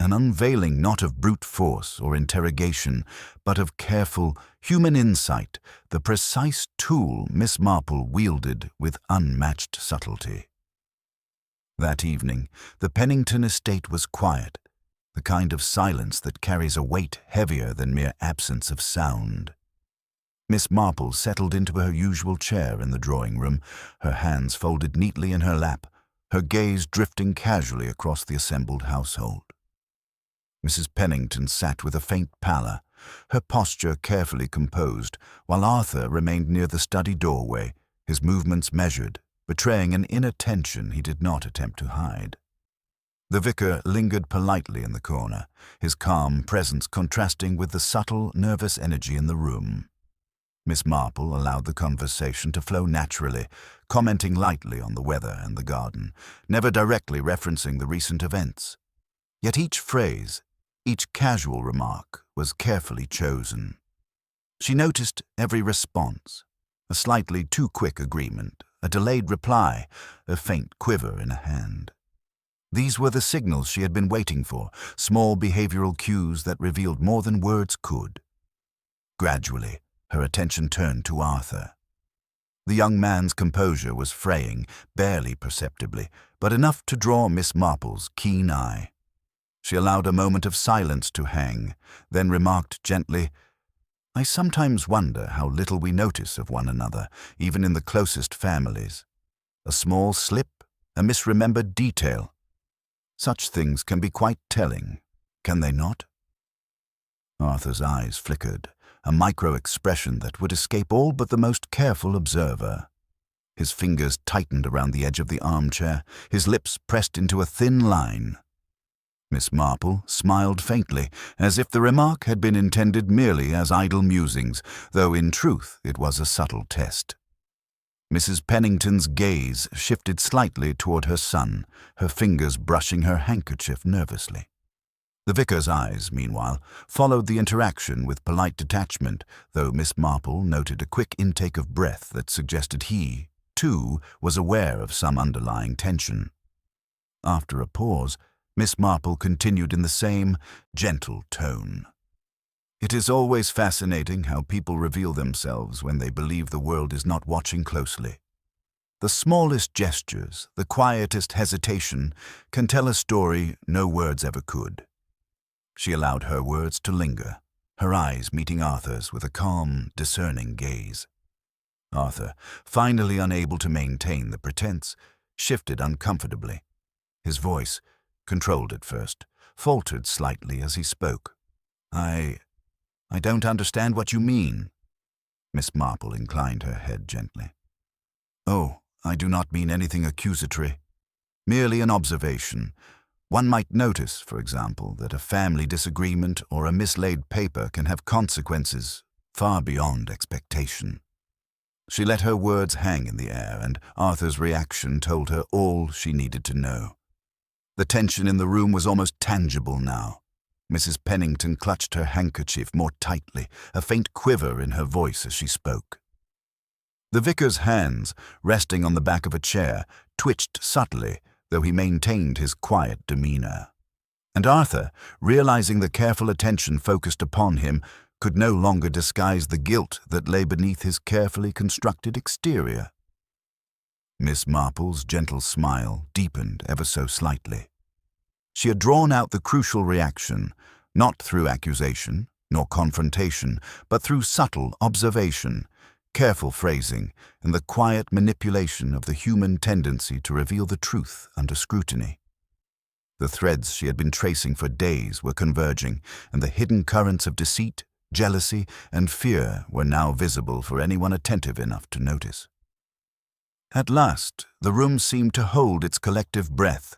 Speaker 1: an unveiling not of brute force or interrogation, but of careful, human insight, the precise tool Miss Marple wielded with unmatched subtlety. That evening, the Pennington estate was quiet, the kind of silence that carries a weight heavier than mere absence of sound. Miss Marple settled into her usual chair in the drawing-room, her hands folded neatly in her lap, her gaze drifting casually across the assembled household. Mrs. Pennington sat with a faint pallor, her posture carefully composed, while Arthur remained near the study doorway, his movements measured, betraying an inner tension he did not attempt to hide. The vicar lingered politely in the corner, his calm presence contrasting with the subtle, nervous energy in the room. Miss Marple allowed the conversation to flow naturally, commenting lightly on the weather and the garden, never directly referencing the recent events. Yet each phrase, each casual remark, was carefully chosen. She noticed every response, a slightly too quick agreement, a delayed reply, a faint quiver in a hand. These were the signals she had been waiting for, small behavioral cues that revealed more than words could. Gradually, her attention turned to Arthur. The young man's composure was fraying, barely perceptibly, but enough to draw Miss Marple's keen eye. She allowed a moment of silence to hang, then remarked gently, "I sometimes wonder how little we notice of one another, even in the closest families. A small slip, a misremembered detail. Such things can be quite telling, can they not?" Arthur's eyes flickered, a micro-expression that would escape all but the most careful observer. His fingers tightened around the edge of the armchair, his lips pressed into a thin line. Miss Marple smiled faintly, as if the remark had been intended merely as idle musings, though in truth it was a subtle test. Mrs. Pennington's gaze shifted slightly toward her son, her fingers brushing her handkerchief nervously. The vicar's eyes, meanwhile, followed the interaction with polite detachment, though Miss Marple noted a quick intake of breath that suggested he, too, was aware of some underlying tension. After a pause, Miss Marple continued in the same gentle tone. "It is always fascinating how people reveal themselves when they believe the world is not watching closely. The smallest gestures, the quietest hesitation, can tell a story no words ever could." She allowed her words to linger, her eyes meeting Arthur's with a calm, discerning gaze. Arthur, finally unable to maintain the pretense, shifted uncomfortably. His voice, controlled at first, faltered slightly as he spoke. I don't understand what you mean." Miss Marple inclined her head gently. "Oh, I do not mean anything accusatory. Merely an observation. One might notice, for example, that a family disagreement or a mislaid paper can have consequences far beyond expectation." She let her words hang in the air, and Arthur's reaction told her all she needed to know. The tension in the room was almost tangible now. Mrs. Pennington clutched her handkerchief more tightly, a faint quiver in her voice as she spoke. The vicar's hands, resting on the back of a chair, twitched subtly, though he maintained his quiet demeanor. And Arthur, realizing the careful attention focused upon him, could no longer disguise the guilt that lay beneath his carefully constructed exterior. Miss Marple's gentle smile deepened ever so slightly. She had drawn out the crucial reaction, not through accusation nor confrontation, but through subtle observation, careful phrasing, and the quiet manipulation of the human tendency to reveal the truth under scrutiny. The threads she had been tracing for days were converging, and the hidden currents of deceit, jealousy, and fear were now visible for anyone attentive enough to notice. At last, the room seemed to hold its collective breath,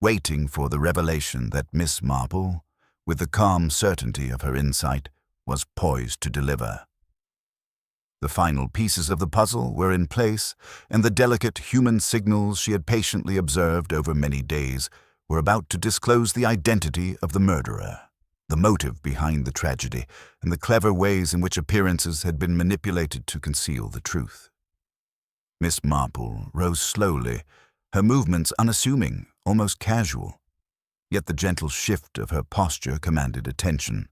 Speaker 1: waiting for the revelation that Miss Marple, with the calm certainty of her insight, was poised to deliver. The final pieces of the puzzle were in place, and the delicate human signals she had patiently observed over many days were about to disclose the identity of the murderer, the motive behind the tragedy, and the clever ways in which appearances had been manipulated to conceal the truth. Miss Marple rose slowly, her movements unassuming, almost casual. yet the gentle shift of her posture commanded attention.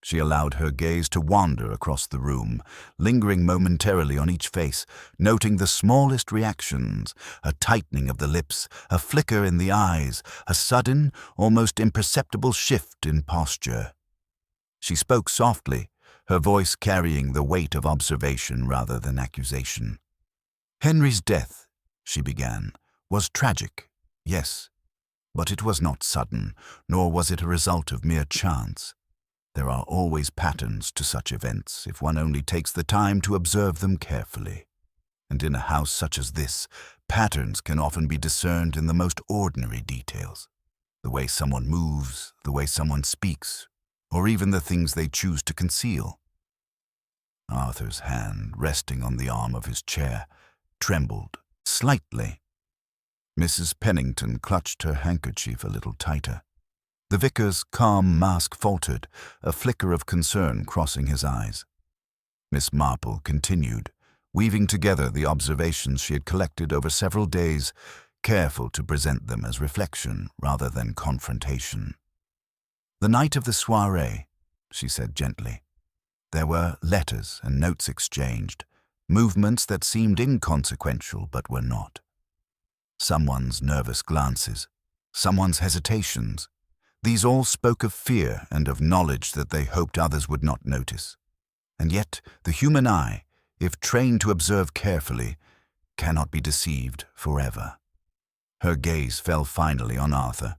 Speaker 1: She allowed her gaze to wander across the room, lingering momentarily on each face, noting the smallest reactions, a tightening of the lips, a flicker in the eyes, a sudden, almost imperceptible shift in posture. She spoke softly, her voice carrying the weight of observation rather than accusation. "Henry's death," she began, "was tragic, yes, but it was not sudden, nor was it a result of mere chance. There are always patterns to such events if one only takes the time to observe them carefully. And in a house such as this, patterns can often be discerned in the most ordinary details. The way someone moves, the way someone speaks, or even the things they choose to conceal." Arthur's hand, resting on the arm of his chair, trembled slightly. Mrs. Pennington clutched her handkerchief a little tighter. The vicar's calm mask faltered, a flicker of concern crossing his eyes. Miss Marple continued, weaving together the observations she had collected over several days, careful to present them as reflection rather than confrontation. "The night of the soiree," she said gently. "There were letters and notes exchanged, movements that seemed inconsequential but were not. Someone's nervous glances, someone's hesitations. These all spoke of fear and of knowledge that they hoped others would not notice. And yet the human eye, if trained to observe carefully, cannot be deceived forever." Her gaze fell finally on Arthur.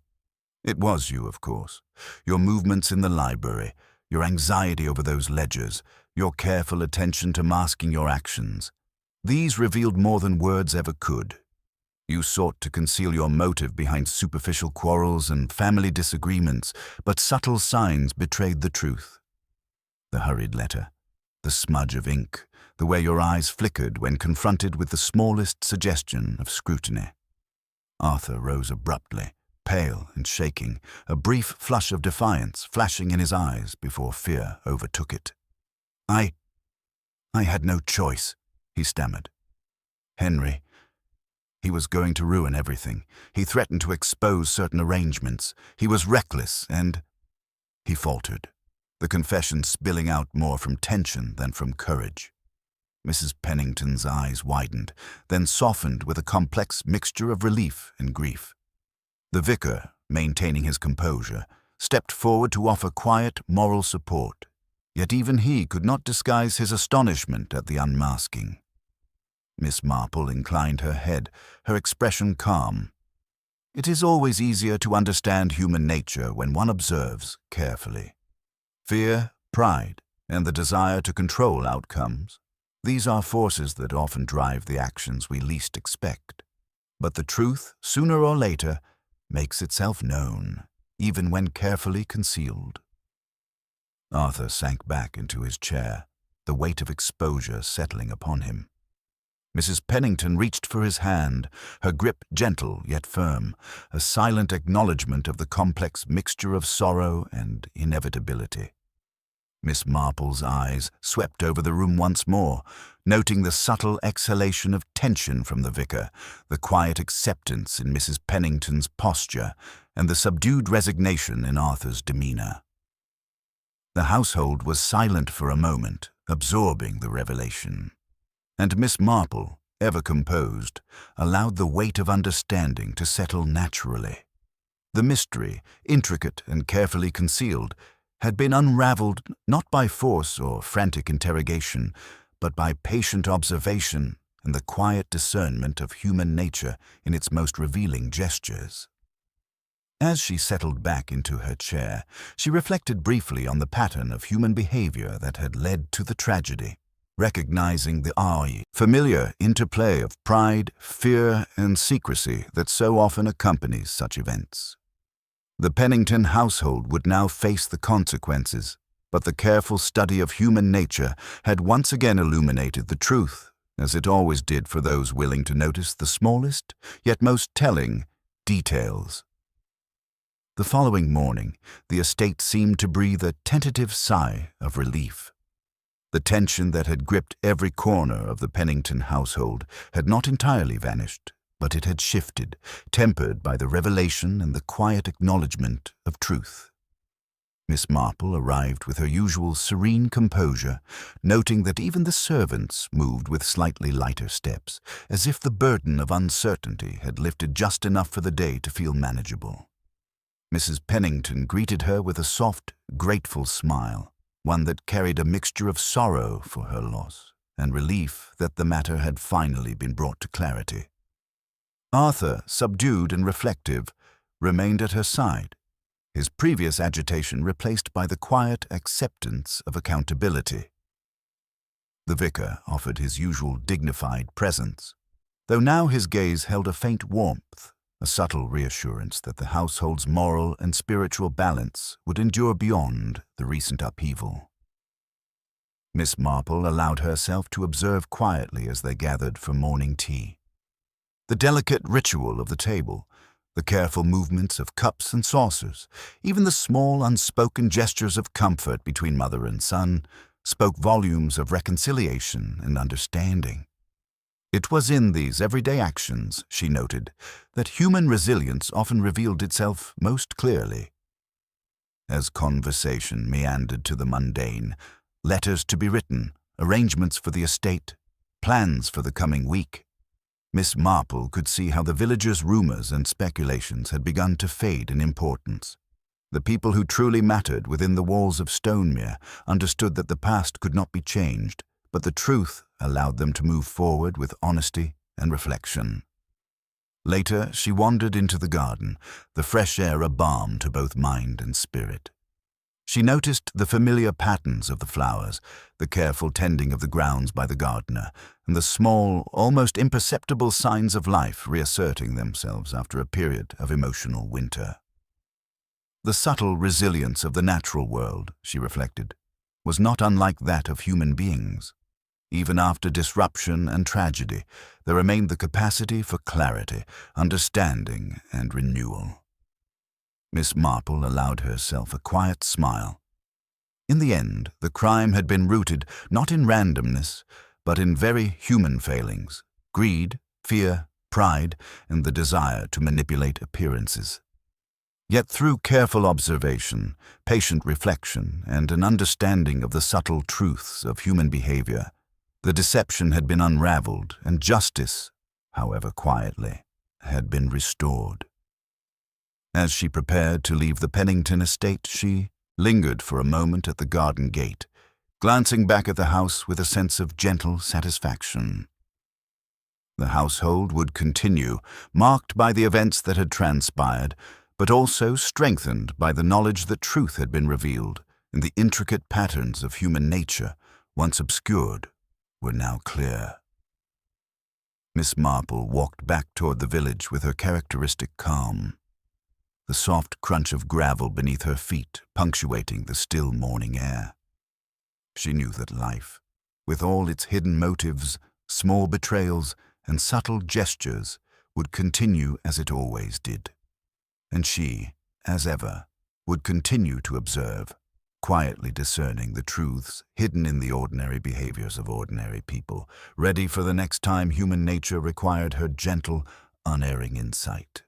Speaker 1: "It was you, of course. Your movements in the library, your anxiety over those ledgers, your careful attention to masking your actions. These revealed more than words ever could. You sought to conceal your motive behind superficial quarrels and family disagreements, but subtle signs betrayed the truth. The hurried letter, the smudge of ink, the way your eyes flickered when confronted with the smallest suggestion of scrutiny." Arthur rose abruptly, pale and shaking, a brief flush of defiance flashing in his eyes before fear overtook it. I had no choice," he stammered. "Henry, he was going to ruin everything. He threatened to expose certain arrangements. He was reckless and—" He faltered, the confession spilling out more from tension than from courage. Mrs. Pennington's eyes widened, then softened with a complex mixture of relief and grief. The vicar, maintaining his composure, stepped forward to offer quiet moral support, yet even he could not disguise his astonishment at the unmasking. Miss Marple inclined her head, her expression calm. It is always easier to understand human nature when one observes carefully. Fear, pride, and the desire to control outcomes. These are forces that often drive the actions we least expect. But the truth, sooner or later, makes itself known, even when carefully concealed. Arthur sank back into his chair, the weight of exposure settling upon him. Mrs. Pennington reached for his hand, her grip gentle yet firm, a silent acknowledgement of the complex mixture of sorrow and inevitability. Miss Marple's eyes swept over the room once more, noting the subtle exhalation of tension from the vicar, the quiet acceptance in Mrs. Pennington's posture, and the subdued resignation in Arthur's demeanour. The household was silent for a moment, absorbing the revelation. And Miss Marple, ever composed, allowed the weight of understanding to settle naturally. The mystery, intricate and carefully concealed, had been unravelled not by force or frantic interrogation, but by patient observation and the quiet discernment of human nature in its most revealing gestures. As she settled back into her chair, she reflected briefly on the pattern of human behaviour that had led to the tragedy, recognizing the familiar interplay of pride, fear, and secrecy that so often accompanies such events. The Pennington household would now face the consequences, but the careful study of human nature had once again illuminated the truth, as it always did for those willing to notice the smallest, yet most telling, details. The following morning, the estate seemed to breathe a tentative sigh of relief. The tension that had gripped every corner of the Pennington household had not entirely vanished, but it had shifted, tempered by the revelation and the quiet acknowledgement of truth. Miss Marple arrived with her usual serene composure, noting that even the servants moved with slightly lighter steps, as if the burden of uncertainty had lifted just enough for the day to feel manageable. Mrs. Pennington greeted her with a soft, grateful smile, one that carried a mixture of sorrow for her loss and relief that the matter had finally been brought to clarity. Arthur, subdued and reflective, remained at her side, his previous agitation replaced by the quiet acceptance of accountability. The vicar offered his usual dignified presence, though now his gaze held a faint warmth, a subtle reassurance that the household's moral and spiritual balance would endure beyond the recent upheaval. Miss Marple allowed herself to observe quietly as they gathered for morning tea. The delicate ritual of the table, the careful movements of cups and saucers, even the small unspoken gestures of comfort between mother and son, spoke volumes of reconciliation and understanding. It was in these everyday actions, she noted, that human resilience often revealed itself most clearly. As conversation meandered to the mundane, letters to be written, arrangements for the estate, plans for the coming week, Miss Marple could see how the villagers' rumors and speculations had begun to fade in importance. The people who truly mattered within the walls of Stonemere understood that the past could not be changed, but the truth allowed them to move forward with honesty and reflection. Later, she wandered into the garden, the fresh air a balm to both mind and spirit. She noticed the familiar patterns of the flowers, the careful tending of the grounds by the gardener, and the small, almost imperceptible signs of life reasserting themselves after a period of emotional winter. The subtle resilience of the natural world, she reflected, was not unlike that of human beings. Even after disruption and tragedy, there remained the capacity for clarity, understanding, and renewal. Miss Marple allowed herself a quiet smile. In the end, the crime had been rooted not in randomness, but in very human failings: greed, fear, pride, and the desire to manipulate appearances. Yet through careful observation, patient reflection, and an understanding of the subtle truths of human behavior, the deception had been unraveled, and justice, however quietly, had been restored. As she prepared to leave the Pennington estate, she lingered for a moment at the garden gate, glancing back at the house with a sense of gentle satisfaction. The household would continue, marked by the events that had transpired, but also strengthened by the knowledge that truth had been revealed, and the intricate patterns of human nature, once obscured, were now clear. Miss Marple walked back toward the village with her characteristic calm, the soft crunch of gravel beneath her feet punctuating the still morning air. She knew that life, with all its hidden motives, small betrayals, and subtle gestures, would continue as it always did. And she, as ever, would continue to observe, quietly discerning the truths hidden in the ordinary behaviors of ordinary people, ready for the next time human nature required her gentle, unerring insight.